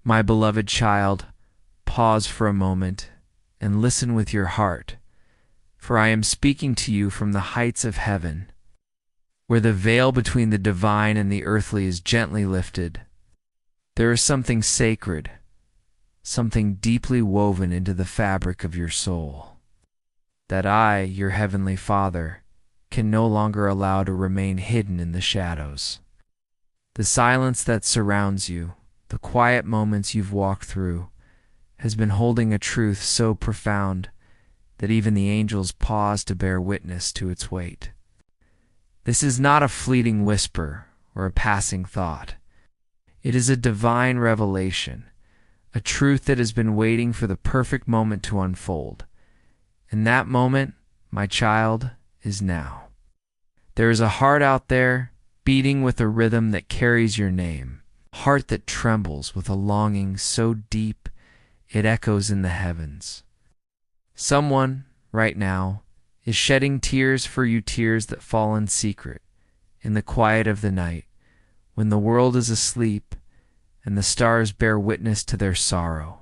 My beloved child, pause for a moment and listen with your heart, for I am speaking to you from the heights of heaven, where the veil between the divine and the earthly is gently lifted. There is something sacred, something deeply woven into the fabric of your soul, that I, your heavenly Father, can no longer allow to remain hidden in the shadows. The silence that surrounds you, the quiet moments you've walked through, has been holding a truth so profound that even the angels pause to bear witness to its weight. This is not a fleeting whisper or a passing thought. It is a divine revelation, a truth that has been waiting for the perfect moment to unfold. And that moment, my child, is now. There is a heart out there beating with a rhythm that carries your name, a heart that trembles with a longing so deep it echoes in the heavens. Someone, right now, is shedding tears for you, tears that fall in secret, in the quiet of the night, when the world is asleep and the stars bear witness to their sorrow.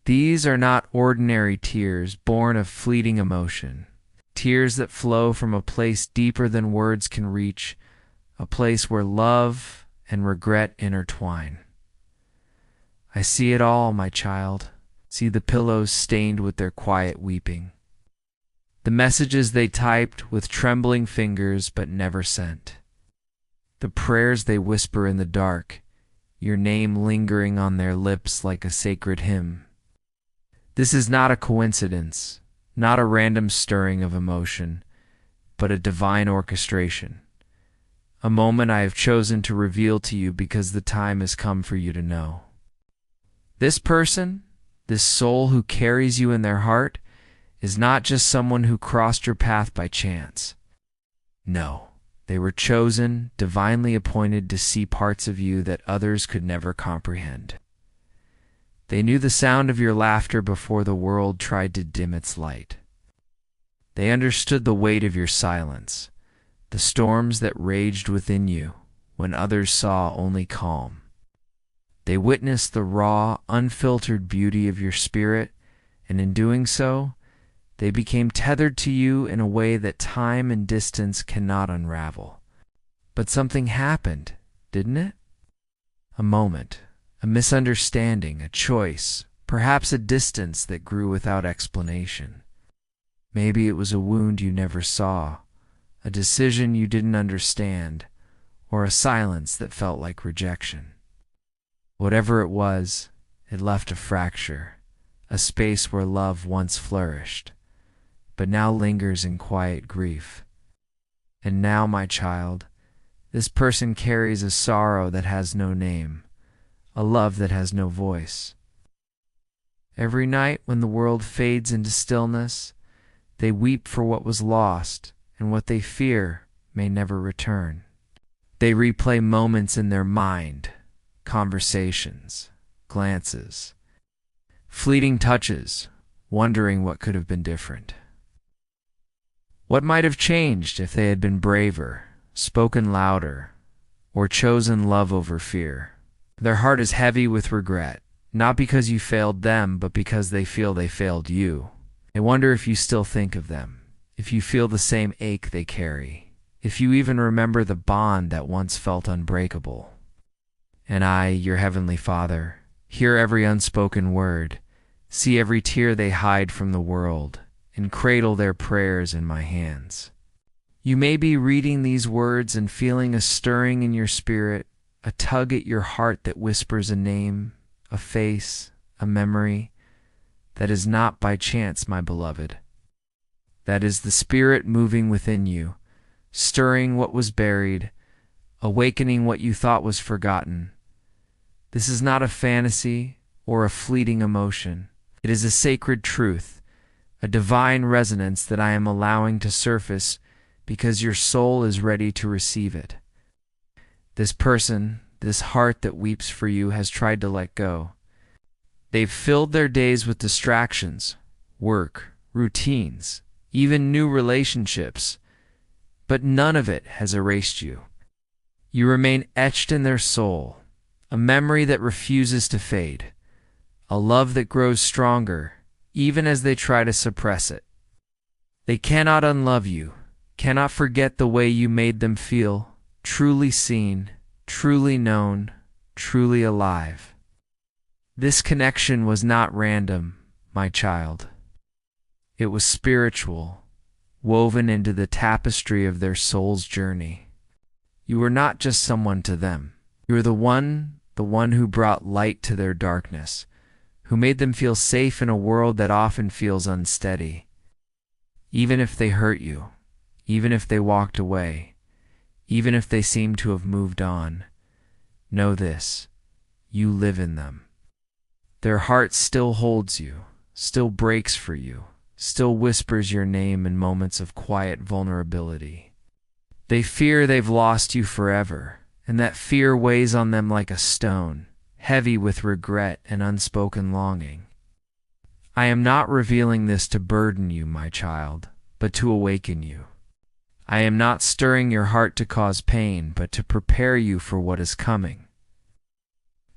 These are not ordinary tears born of fleeting emotion, tears that flow from a place deeper than words can reach, a place where love and regret intertwine. I see it all, my child. See the pillows stained with their quiet weeping, the messages they typed with trembling fingers but never sent, the prayers they whisper in the dark, your name lingering on their lips like a sacred hymn. This is not a coincidence, not a random stirring of emotion, but a divine orchestration, a moment I have chosen to reveal to you because the time has come for you to know. This person, this soul who carries you in their heart, is not just someone who crossed your path by chance. No, they were chosen, divinely appointed to see parts of you that others could never comprehend. They knew the sound of your laughter before the world tried to dim its light. They understood the weight of your silence, the storms that raged within you when others saw only calm. They witnessed the raw, unfiltered beauty of your spirit, and in doing so, they became tethered to you in a way that time and distance cannot unravel. But something happened, didn't it? A moment, a misunderstanding, a choice, perhaps a distance that grew without explanation. Maybe it was a wound you never saw, a decision you didn't understand, or a silence that felt like rejection. Whatever it was, it left a fracture, a space where love once flourished, but now lingers in quiet grief. And now, my child, this person carries a sorrow that has no name, a love that has no voice. Every night when the world fades into stillness, they weep for what was lost and what they fear may never return. They replay moments in their mind, conversations, glances, fleeting touches, wondering what could have been different. What might have changed if they had been braver, spoken louder, or chosen love over fear? Their heart is heavy with regret, not because you failed them, but because they feel they failed you. I wonder if you still think of them, if you feel the same ache they carry, if you even remember the bond that once felt unbreakable. And I, your heavenly Father, hear every unspoken word, see every tear they hide from the world, and cradle their prayers in my hands. You may be reading these words and feeling a stirring in your spirit, a tug at your heart that whispers a name, a face, a memory. That is not by chance, my beloved. That is the Spirit moving within you, stirring what was buried, awakening what you thought was forgotten. This is not a fantasy or a fleeting emotion. It is a sacred truth, a divine resonance that I am allowing to surface because your soul is ready to receive it. This person, this heart that weeps for you, has tried to let go. They've filled their days with distractions, work, routines, even new relationships, but none of it has erased you. You remain etched in their soul, a memory that refuses to fade, a love that grows stronger even as they try to suppress it. They cannot unlove you, cannot forget the way you made them feel, truly seen, truly known, truly alive. This connection was not random, my child. It was spiritual, woven into the tapestry of their soul's journey. You were not just someone to them. You were the one who brought light to their darkness, who made them feel safe in a world that often feels unsteady. Even if they hurt you, even if they walked away, even if they seem to have moved on, know this: you live in them. Their heart still holds you, still breaks for you, still whispers your name in moments of quiet vulnerability. They fear they've lost you forever, and that fear weighs on them like a stone, heavy with regret and unspoken longing. I am not revealing this to burden you, my child, but to awaken you. I am not stirring your heart to cause pain, but to prepare you for what is coming.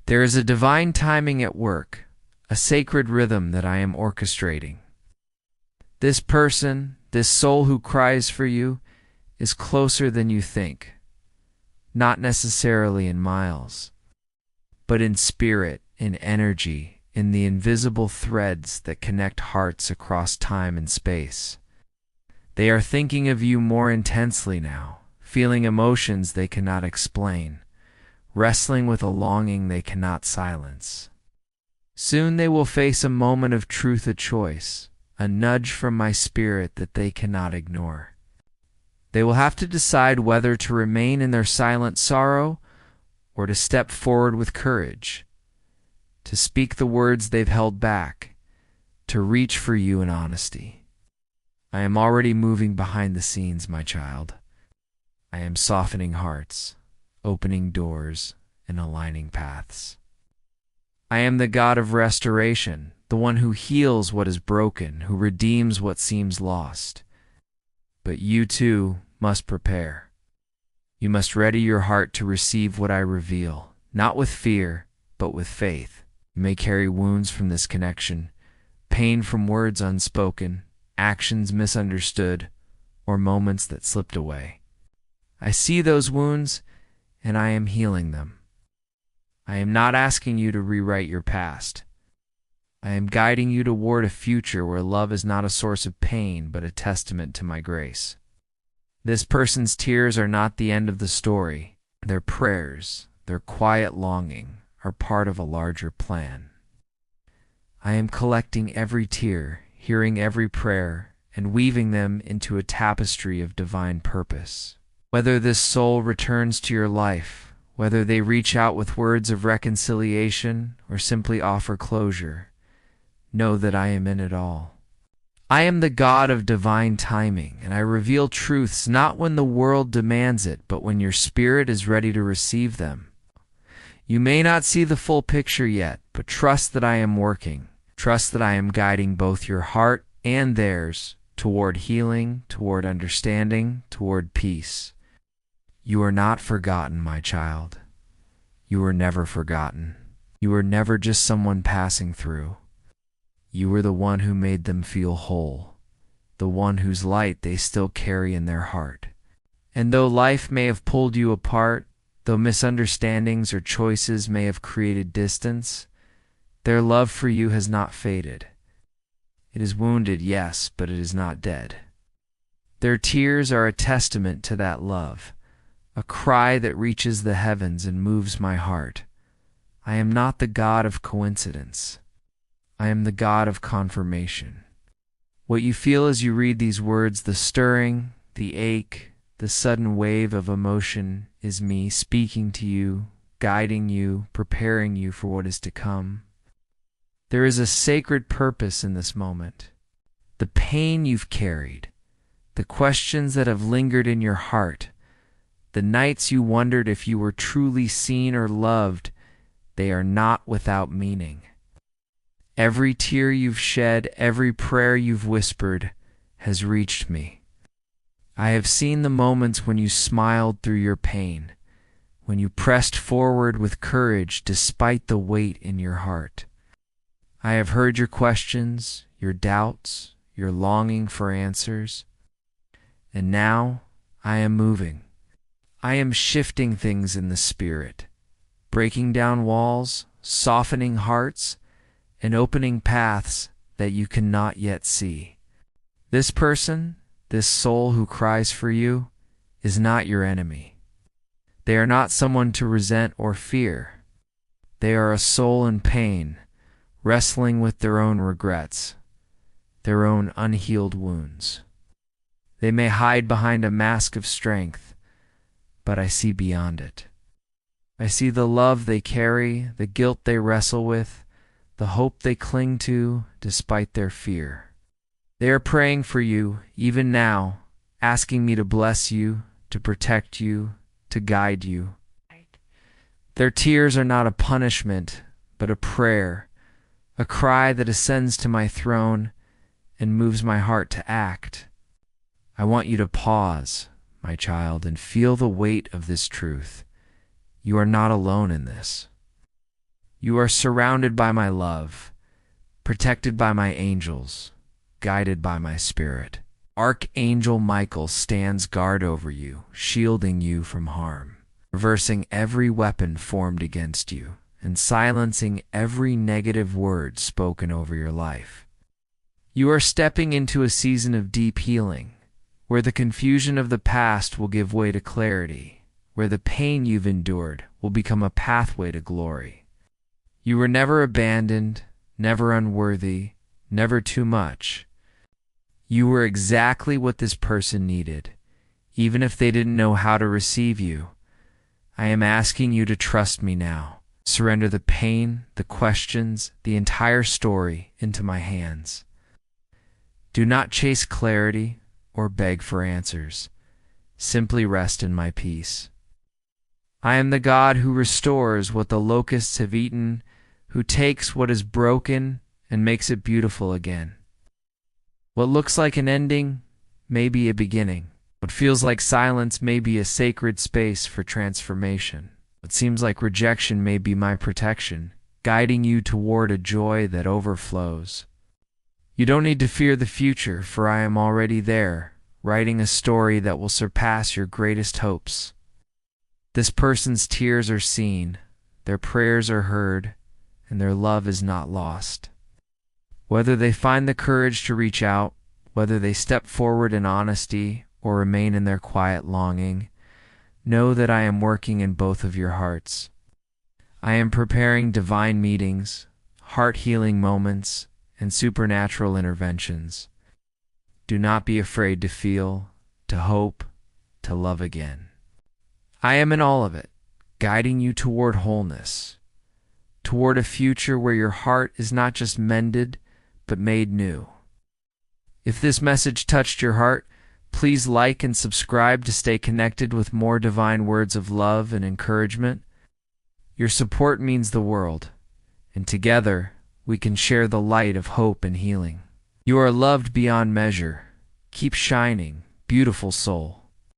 There is a divine timing at work, a sacred rhythm that I am orchestrating. This person, this soul who cries for you, is closer than you think, not necessarily in miles, but in spirit, in energy, in the invisible threads that connect hearts across time and space. They are thinking of you more intensely now, feeling emotions they cannot explain, wrestling with a longing they cannot silence. Soon they will face a moment of truth, a choice, a nudge from my spirit that they cannot ignore. They will have to decide whether to remain in their silent sorrow or to step forward with courage, to speak the words they've held back, to reach for you in honesty. I am already moving behind the scenes, my child. I am softening hearts, opening doors, and aligning paths. I am the God of restoration, the one who heals what is broken, who redeems what seems lost. But you too must prepare. You must ready your heart to receive what I reveal, not with fear, but with faith. You may carry wounds from this connection, pain from words unspoken, actions misunderstood, or moments that slipped away. I see those wounds, and I am healing them. I am not asking you to rewrite your past. I am guiding you toward a future where love is not a source of pain, but a testament to my grace. This person's tears are not the end of the story. Their prayers, their quiet longing, are part of a larger plan. I am collecting every tear, hearing every prayer, and weaving them into a tapestry of divine purpose. Whether this soul returns to your life, whether they reach out with words of reconciliation or simply offer closure, know that I am in it all. I am the God of divine timing, and I reveal truths not when the world demands it, but when your spirit is ready to receive them. You may not see the full picture yet, but trust that I am working. Trust that I am guiding both your heart and theirs toward healing, toward understanding, toward peace. You are not forgotten, my child. You were never forgotten. You were never just someone passing through. You were the one who made them feel whole, the one whose light they still carry in their heart. And though life may have pulled you apart, though misunderstandings or choices may have created distance, their love for you has not faded. It is wounded, yes, but it is not dead. Their tears are a testament to that love, a cry that reaches the heavens and moves my heart. I am not the God of coincidence. I am the God of confirmation. What you feel as you read these words, the stirring, the ache, the sudden wave of emotion, is me speaking to you, guiding you, preparing you for what is to come. There is a sacred purpose in this moment. The pain you've carried, the questions that have lingered in your heart, the nights you wondered if you were truly seen or loved, they are not without meaning. Every tear you've shed, every prayer you've whispered has reached me. I have seen the moments when you smiled through your pain, when you pressed forward with courage despite the weight in your heart. I have heard your questions, your doubts, your longing for answers, and now I am moving. I am shifting things in the spirit, breaking down walls, softening hearts, and opening paths that you cannot yet see. This person, this soul who cries for you, is not your enemy. They are not someone to resent or fear. They are a soul in pain, wrestling with their own regrets, their own unhealed wounds. They may hide behind a mask of strength, but I see beyond it. I see the love they carry, the guilt they wrestle with, the hope they cling to despite their fear. They are praying for you, even now, asking me to bless you, to protect you, to guide you. Their tears are not a punishment, but a prayer, a cry that ascends to my throne and moves my heart to act. I want you to pause, my child, and feel the weight of this truth. You are not alone in this. You are surrounded by my love, protected by my angels, guided by my spirit. Archangel Michael stands guard over you, shielding you from harm, reversing every weapon formed against you, and silencing every negative word spoken over your life. You are stepping into a season of deep healing, where the confusion of the past will give way to clarity, where the pain you've endured will become a pathway to glory. You were never abandoned, never unworthy, never too much. You were exactly what this person needed, even if they didn't know how to receive you. I am asking you to trust me now. Surrender the pain, the questions, the entire story into my hands. Do not chase clarity or beg for answers. Simply rest in my peace. I am the God who restores what the locusts have eaten, who takes what is broken and makes it beautiful again. What looks like an ending may be a beginning. What feels like silence may be a sacred space for transformation. What seems like rejection may be my protection, guiding you toward a joy that overflows. You don't need to fear the future, for I am already there, writing a story that will surpass your greatest hopes. This person's tears are seen, their prayers are heard, and their love is not lost. Whether they find the courage to reach out, whether they step forward in honesty or remain in their quiet longing, know that I am working in both of your hearts. I am preparing divine meetings, heart-healing moments, and supernatural interventions. Do not be afraid to feel, to hope, to love again. I am in all of it, guiding you toward wholeness, toward a future where your heart is not just mended, but made new. If this message touched your heart, please like and subscribe to stay connected with more divine words of love and encouragement. Your support means the world, and together we can share the light of hope and healing. You are loved beyond measure. Keep shining, beautiful soul.